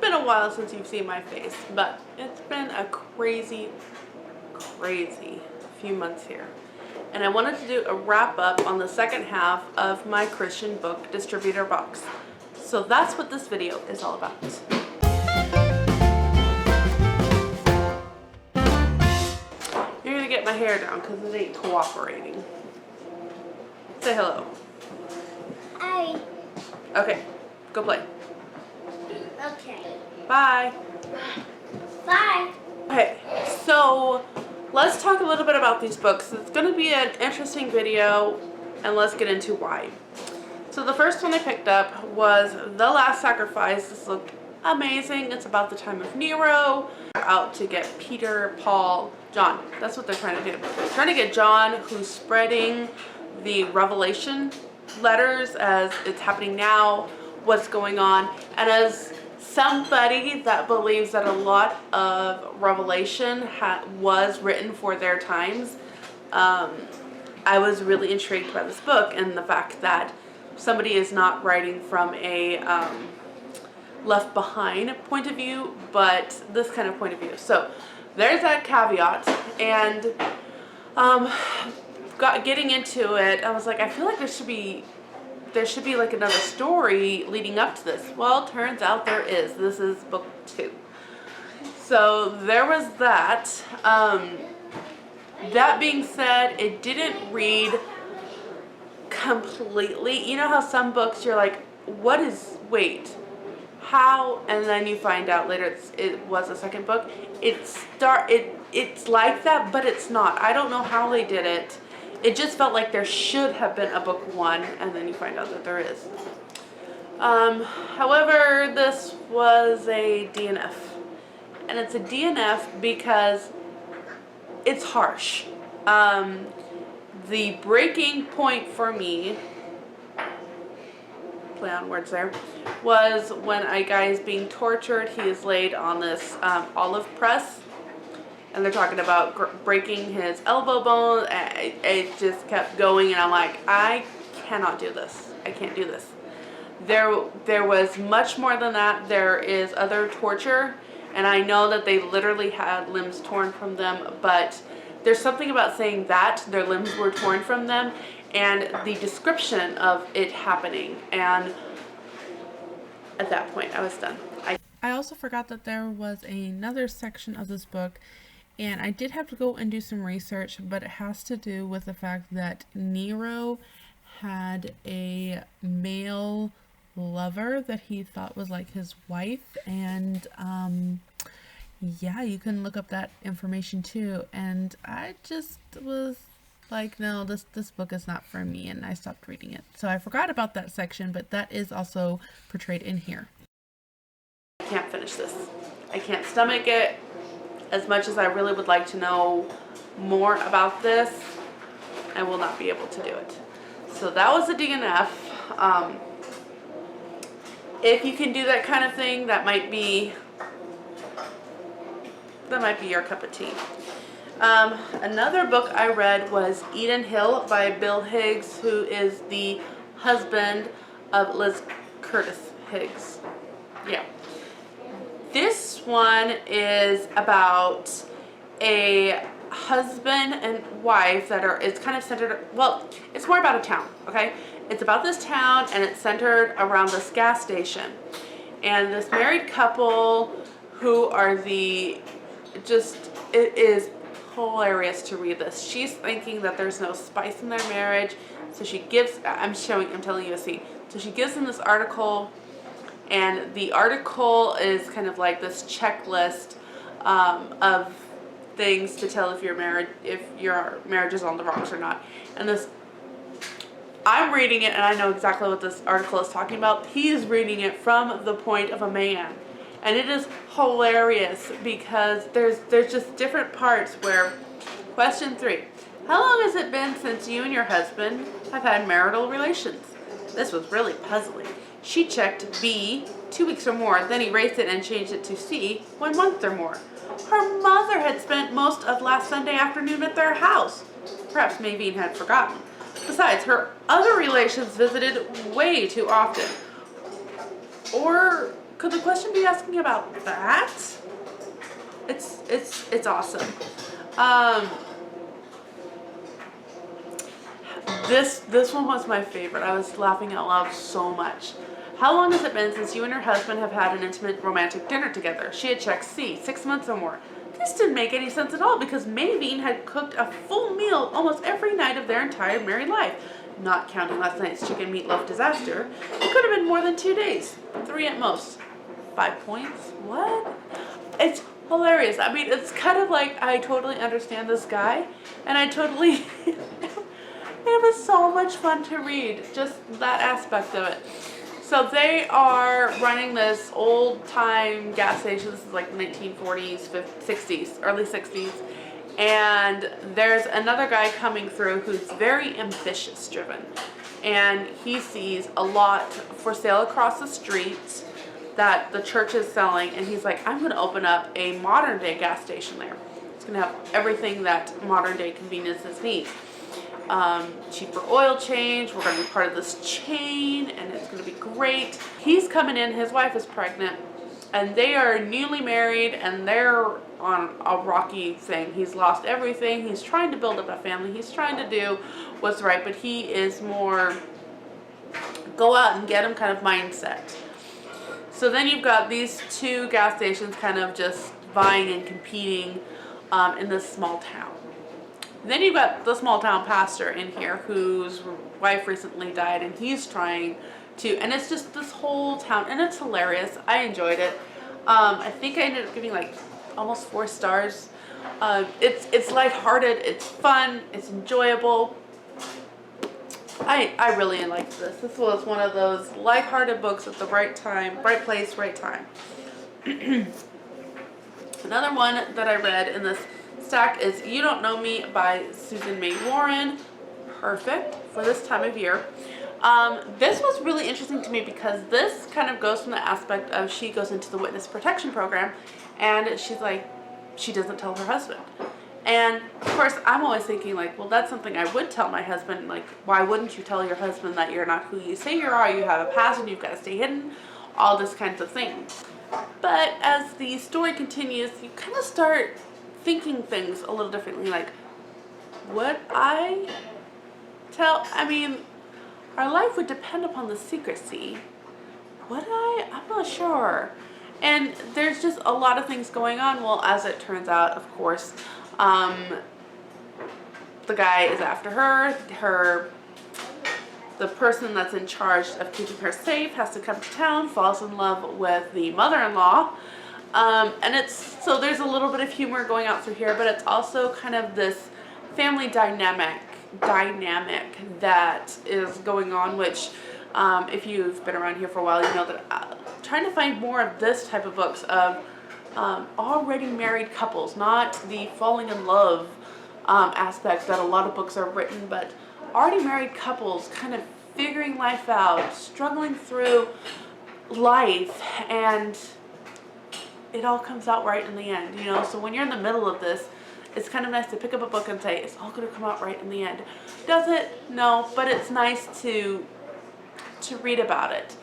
been a while since you've seen my face, but it's been a crazy few months here. And I wanted to do a wrap up on the second half of my Christian Book Distributor box. So that's what this video is all about. You're gonna get my hair down because it ain't cooperating. Say hello. Hi. Okay, go play. Okay. Bye. Bye. Okay, so let's talk a little bit about these books. It's going to be an interesting video, and let's get into why. So the first one I picked up was The Last Sacrifice. This looked amazing. It's about the time of Nero. They're out to get Peter, Paul, John. That's what they're trying to do. They're trying to get John, who's spreading the Revelation letters as it's happening now, what's going on, and as somebody that believes that a lot of Revelation was written for their times, I was really intrigued by this book and the fact that somebody is not writing from a left behind point of view, but this kind of point of view. So there's that caveat, and getting into it, I was like, I feel like there should be like another story leading up to this. Well, turns out there is. This is book 2. So there was that. That being said, it didn't read completely. You know how some books you're like, wait, how? And then you find out later it was a second book. It's like that, but it's not. I don't know how they did it. It just felt like there should have been a book 1, and then you find out that there is. However, this was a DNF. And it's a DNF because it's harsh. The breaking point for me, play on words there, was when a guy is being tortured. He is laid on this olive press. And they're talking about breaking his elbow bone. It just kept going, and I'm like, I cannot do this. I can't do this. There was much more than that. There is other torture, and I know that they literally had limbs torn from them, but there's something about saying that their limbs were torn from them, and the description of it happening. And at that point, I was done. I also forgot that there was another section of this book, and I did have to go and do some research, but it has to do with the fact that Nero had a male lover that he thought was like his wife, and yeah, you can look up that information too. And I just was like, no, this book is not for me, and I stopped reading it. So I forgot about that section, but that is also portrayed in here. I can't finish this. I can't stomach it. As much as I really would like to know more about this, I will not be able to do it. So that was a DNF. If you can do that kind of thing, that might be your cup of tea. Another book I read was Eden Hill by Bill Higgs, who is the husband of Liz Curtis Higgs. Yeah. This one is about a husband and wife that it's kind of centered, well, it's more about a town, okay? It's about this town, and it's centered around this gas station. And this married couple who are it is hilarious to read this. She's thinking that there's no spice in their marriage, so I'm telling you a scene. So she gives them this article, and the article is kind of like this checklist of things to tell if your marriage is on the rocks or not. And I'm reading it, and I know exactly what this article is talking about. He is reading it from the point of a man, and it is hilarious because there's just different parts where. Question 3: how long has it been since you and your husband have had marital relations? This was really puzzling. She checked B, 2 weeks or more, then erased it and changed it to C, 1 month or more. Her mother had spent most of last Sunday afternoon at their house. Perhaps Mavine had forgotten. Besides, her other relations visited way too often. Or could the question be asking about that? It's awesome. This one was my favorite. I was laughing out loud so much. How long has it been since you and your husband have had an intimate romantic dinner together? She had checked C, 6 months or more. This didn't make any sense at all because Maybeen had cooked a full meal almost every night of their entire married life. Not counting last night's chicken meatloaf disaster, it could have been more than 2 days. 3 at most. 5 points? What? It's hilarious. I mean, it's kind of like I totally understand this guy, and I totally... It was so much fun to read, just that aspect of it. So they are running this old-time gas station. This is like 1940s, 50s, 60s, early 60s. And there's another guy coming through who's very ambitious driven. And he sees a lot for sale across the street that the church is selling. And he's like, I'm going to open up a modern-day gas station there. It's going to have everything that modern-day conveniences need. Cheaper oil change, we're going to be part of this chain, and it's going to be great. He's coming in, his wife is pregnant, and they are newly married, and they're on a rocky thing. He's lost everything, he's trying to build up a family, he's trying to do what's right, but he is more go out and get him kind of mindset. So then you've got these two gas stations kind of just vying and competing in this small town. Then you've got the small town pastor in here whose wife recently died, and he's trying to, and it's just this whole town, and it's hilarious. I enjoyed it. I think I ended up giving like almost 4 stars. It's lighthearted, it's fun, it's enjoyable. I really liked this. This was one of those lighthearted books at the right time, right place, right time. Another one that I read in this stack is You Don't Know Me by Susan May Warren. Perfect for this time of year. This was really interesting to me because this kind of goes from the aspect of she goes into the witness protection program and she's like, she doesn't tell her husband. And of course I'm always thinking like, well, that's something I would tell my husband. Like, why wouldn't you tell your husband that you're not who you say you are, you have a past and you've got to stay hidden, all this kinds of things. But as the story continues, you kind of start thinking things a little differently, like, would I tell, I mean, our life would depend upon the secrecy. Would I? I'm not sure. And there's just a lot of things going on. Well, as it turns out, of course, the guy is after her, the person that's in charge of keeping her safe has to come to town, falls in love with the mother-in-law. And it's, so there's a little bit of humor going out through here, but it's also kind of this family dynamic that is going on, which if you've been around here for a while, you know that trying to find more of this type of books of already married couples, not the falling in love aspect that a lot of books are written, but already married couples kind of figuring life out, struggling through life, and it all comes out right in the end, you know. So when you're in the middle of this, it's kind of nice to pick up a book and say, it's all going to come out right in the end. Does it? No, but it's nice to read about it.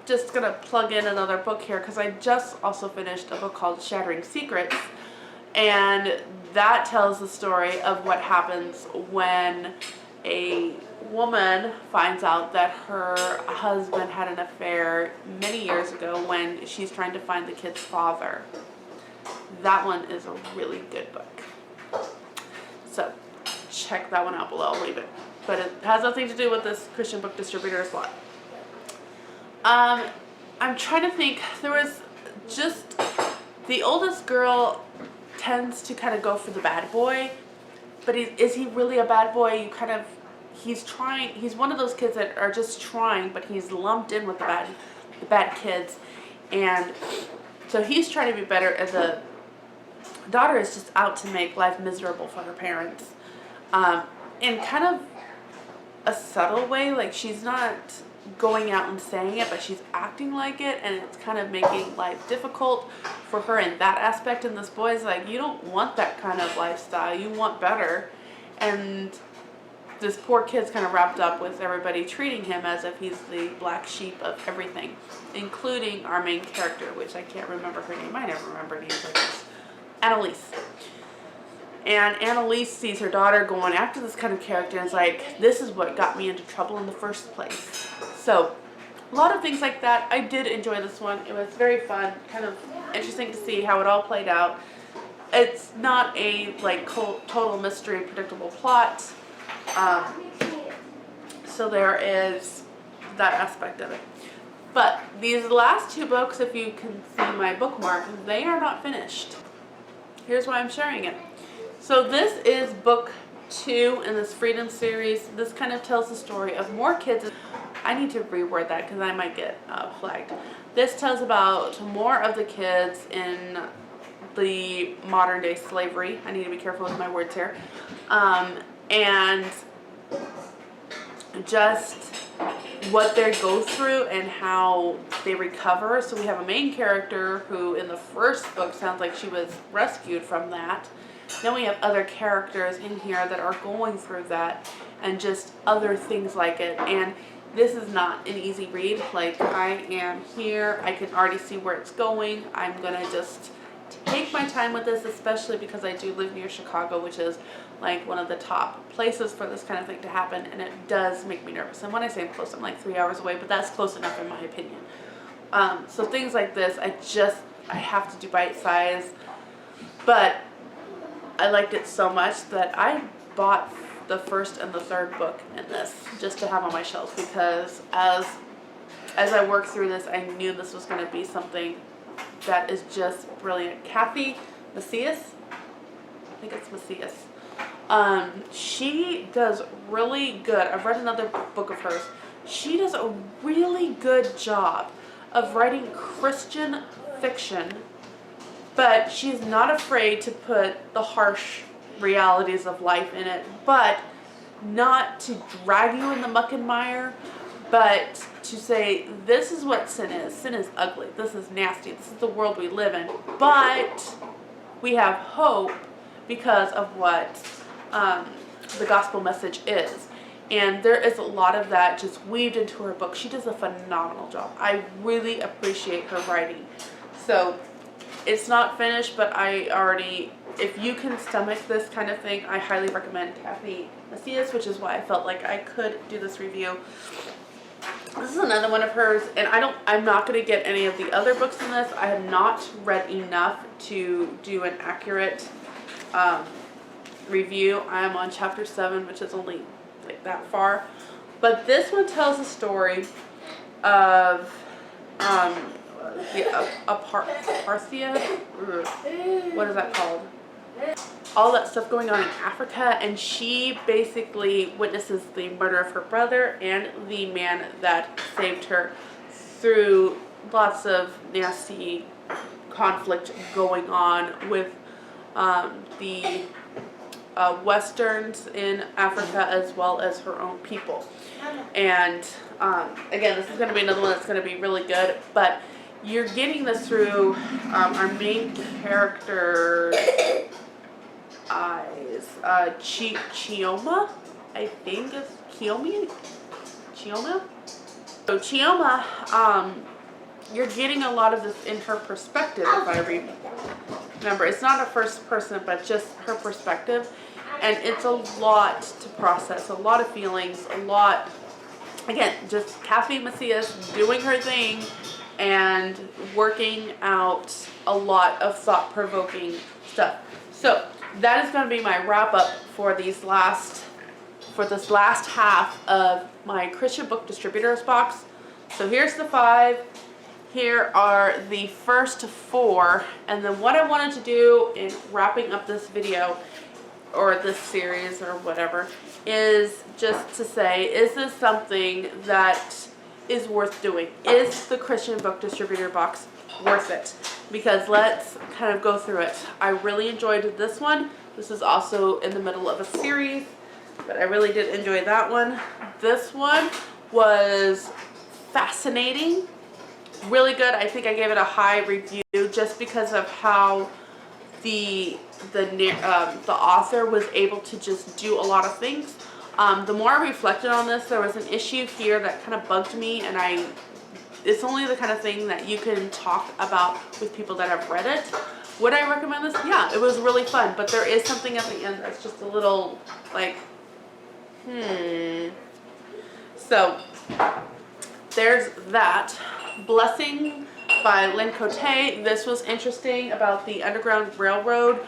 Just going to plug in another book here because I just also finished a book called Shattering Secrets, and that tells the story of what happens when a woman finds out that her husband had an affair many years ago when she's trying to find the kid's father. That one is a really good book. So check that one out below. I'll leave it. But it has nothing to do with this Christian Book Distributor slot. I'm trying to think. There was just the oldest girl tends to kind of go for the bad boy, but is he really a bad boy? You kind of, he's trying. He's one of those kids that are just trying, but he's lumped in with the bad kids, and so he's trying to be better. And the daughter is just out to make life miserable for her parents, in kind of a subtle way. Like, she's not going out and saying it, but she's acting like it, and it's kind of making life difficult for her in that aspect. And this boy's like, you don't want that kind of lifestyle, you want better. And this poor kid's kind of wrapped up with everybody treating him as if he's the black sheep of everything, including our main character, which I can't remember her name. I never remember names like this. Annalise. And Annalise sees her daughter going after this kind of character and is like, this is what got me into trouble in the first place. So, a lot of things like that. I did enjoy this one. It was very fun, kind of interesting to see how it all played out. It's not a like total mystery, predictable plot. So there is that aspect of it. But these last two books, if you can see my bookmark, they are not finished. Here's why I'm sharing it. So this is book 2 in this Freedom series. This kind of tells the story of more kids. I need to reword that because I might get flagged. This tells about more of the kids in the modern day slavery. I need to be careful with my words here. And just what they go through and how they recover. So we have a main character who in the first book sounds like she was rescued from that. Then we have other characters in here that are going through that and just other things like it. And this is not an easy read. Like, I am here. I can already see where it's going. I'm going to just take my time with this, especially because I do live near Chicago, which is like one of the top places for this kind of thing to happen. And it does make me nervous. And when I say I'm close, I'm like 3 hours away, but that's close enough in my opinion. So things like this, I have to do bite size. But I liked it so much that I bought the first and the third book in this just to have on my shelf, because as I worked through this, I knew this was going to be something that is just brilliant. Kathy Macias, I think it's Macias. She does really good. I've read another book of hers. She does a really good job of writing Christian fiction, but she's not afraid to put the harsh realities of life in it, but not to drag you in the muck and mire, but to say, this is what sin is. Sin is ugly. This is nasty. This is the world we live in. But we have hope because of what the gospel message is. And there is a lot of that just weaved into her book. She does a phenomenal job. I really appreciate her writing. So it's not finished, but if you can stomach this kind of thing, I highly recommend Kathy Macias, which is why I felt like I could do this review. This is another one of hers, and I'm not going to get any of the other books in this. I have not read enough to do an accurate review. I am on chapter 7, which is only like that far. But this one tells a story of Parthia. What is that called? All that stuff going on in Africa, and she basically witnesses the murder of her brother and the man that saved her through lots of nasty conflict going on with the Westerns in Africa, as well as her own people. And again, this is going to be another one that's going to be really good, but you're getting this through our main character's eyes. Chioma, I think is Chioma. So Chioma, you're getting a lot of this in her perspective, if I remember. It's not a first person, but just her perspective. And it's a lot to process, a lot of feelings, a lot, again, just Kathy Macias doing her thing and working out a lot of thought-provoking stuff. So that is going to be my wrap-up for this last half of my Christian Book Distributors box. So here's the 5. Here are the first 4. And then what I wanted to do in wrapping up this video, or this series, or whatever, is just to say, is this something that is worth doing? Is the Christian Book Distributor box worth it? Because let's kind of go through it. I really enjoyed this one. This is also in the middle of a series, but I really did enjoy that one. This one was fascinating, really good. I think I gave it a high review just because of how the author was able to just do a lot of things. The more I reflected on this, there was an issue here that kind of bugged me, and it's only the kind of thing that you can talk about with people that have read it. Would I recommend this? Yeah, it was really fun, but there is something at the end that's just a little like, So, there's that. Blessing by Lynn Cote. This was interesting about the Underground Railroad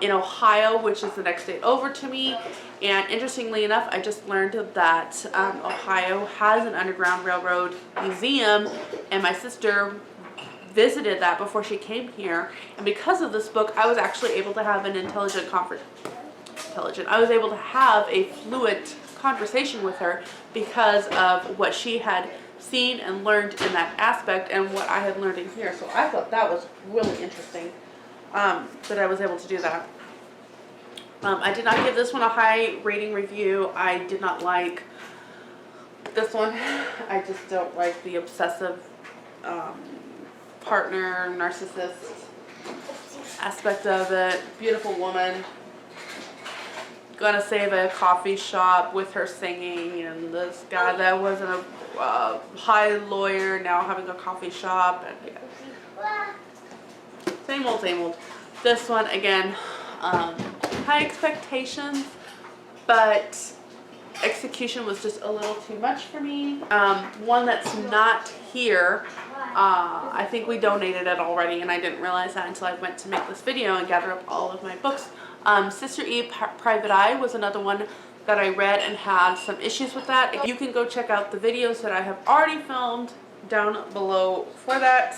in Ohio, which is the next state over to me. And interestingly enough, I just learned that Ohio has an Underground Railroad museum, and my sister visited that before she came here. And because of this book, I was actually able to have an I was able to have a fluent conversation with her because of what she had seen and learned in that aspect and what I had learned in here. So I thought that was really interesting that I was able to do that. I did not give this one a high rating review. I did not like this one. I just don't like the obsessive partner, narcissist aspect of it. Beautiful woman. Gonna save a coffee shop with her singing, and this guy that wasn't a high lawyer now having a coffee shop. And yeah. Same old, same old. This one again, high expectations, but execution was just a little too much for me. One that's not here, I think we donated it already, and I didn't realize that until I went to make this video and gather up all of my books. Sister E, Private Eye was another one that I read and had some issues with that. You can go check out the videos that I have already filmed down below for that.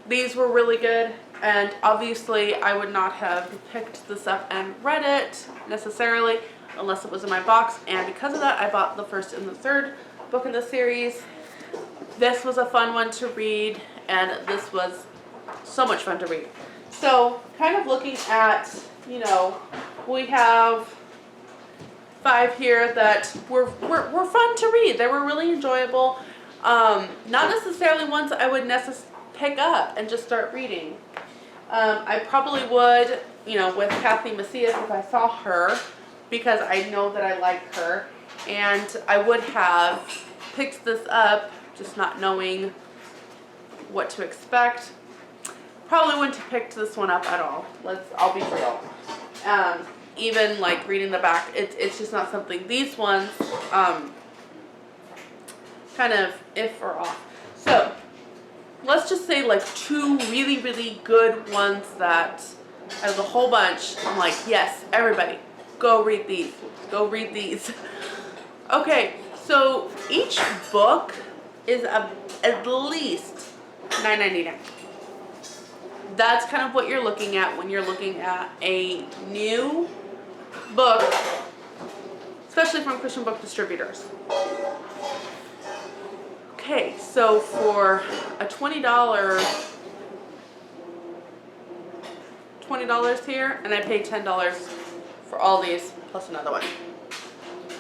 These were really good, and obviously I would not have picked this up and read it necessarily unless it was in my box, and because of that I bought the first and the third book in the series. This was a fun one to read, and this was so much fun to read. So kind of looking at, we have 5 here that were fun to read. They were really enjoyable. Not necessarily ones I would pick up and just start reading. I probably would, with Kathy Macias if I saw her, because I know that I like her, and I would have picked this up just not knowing what to expect. Probably wouldn't have picked this one up at all. I'll be real. Even like reading the back, it's just not something. These ones, kind of if or off. So let's just say like 2 really, really good ones that out of the whole bunch, I'm like, yes, everybody, go read these. Go read these. Okay, so each book is at least $9.99. That's kind of what you're looking at when you're looking at a new book, especially from Christian Book Distributors. Okay, so for a $20 here, and I paid $10 for all these plus another one.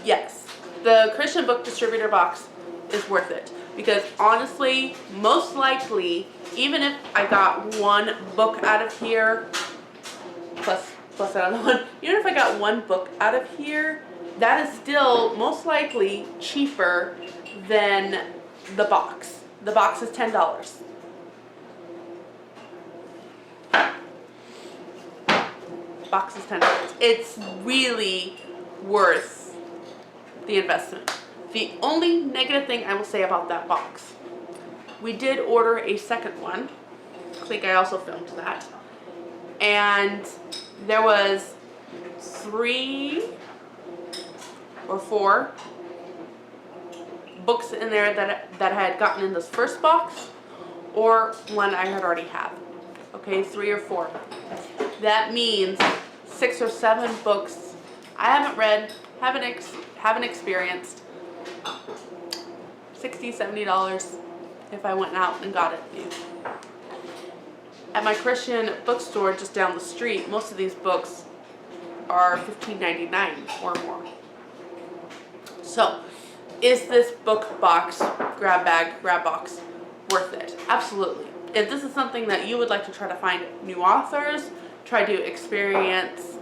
Yes, the Christian Book Distributor box is worth it, because honestly, most likely, even if I got one book out of here, plus another one, even if I got one book out of here, that is still most likely cheaper than the box. The box is $10. Box is $10. It's really worth the investment. The only negative thing I will say about that box, we did order a second one. I think I also filmed that. And there was 3 or 4 books in there that I had gotten in this first box, or one I had already had. Okay, 3 or 4. That means 6 or 7 books I haven't read, haven't experienced. $60, $70 if I went out and got it new. At my Christian bookstore just down the street, most of these books are $15.99 or more. So, is this book box, grab box, worth it? Absolutely. If this is something that you would like to try to find new authors, try to experience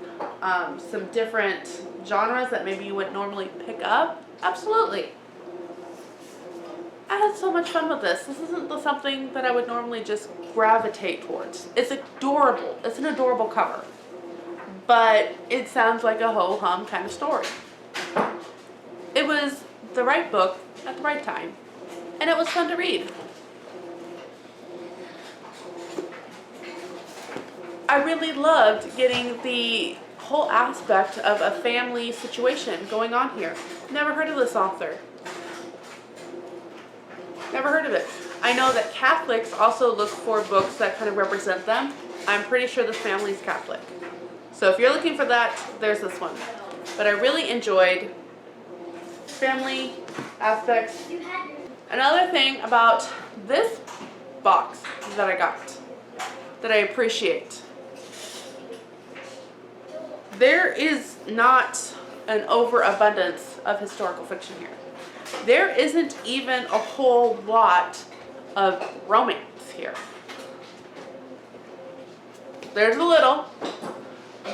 some different genres that maybe you wouldn't normally pick up? Absolutely. I had so much fun with this. This isn't something that I would normally just gravitate towards. It's adorable. It's an adorable cover. But it sounds like a ho-hum kind of story. It was the right book at the right time. And it was fun to read. I really loved getting the whole aspect of a family situation going on here. Never heard of this author. Never heard of it. I know that Catholics also look for books that kind of represent them. I'm pretty sure this family is Catholic. So if you're looking for that, there's this one. But I really enjoyed family aspects. Another thing about this box that I got that I appreciate. There is not an overabundance of historical fiction here. There isn't even a whole lot of romance here. There's a little,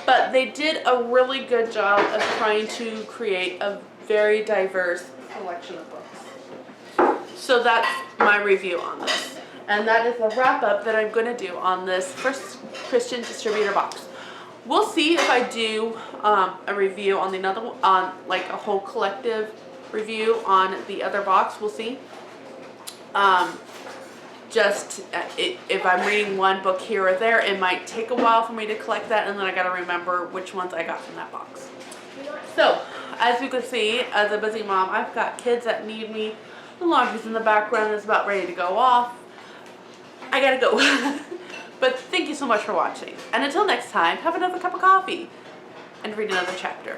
but they did a really good job of trying to create a very diverse collection of books. So that's my review on this. And that is a wrap up that I'm going to do on this first Christian Distributor box. We'll see if I do a review on the another one, on like a whole collective review on the other box. We'll see. If I'm reading one book here or there, it might take a while for me to collect that, and then I got to remember which ones I got from that box. So, as you can see, as a busy mom, I've got kids that need me. The laundry's in the background, it's about ready to go off. I gotta go. But thank you so much for watching. And until next time, have another cup of coffee and read another chapter.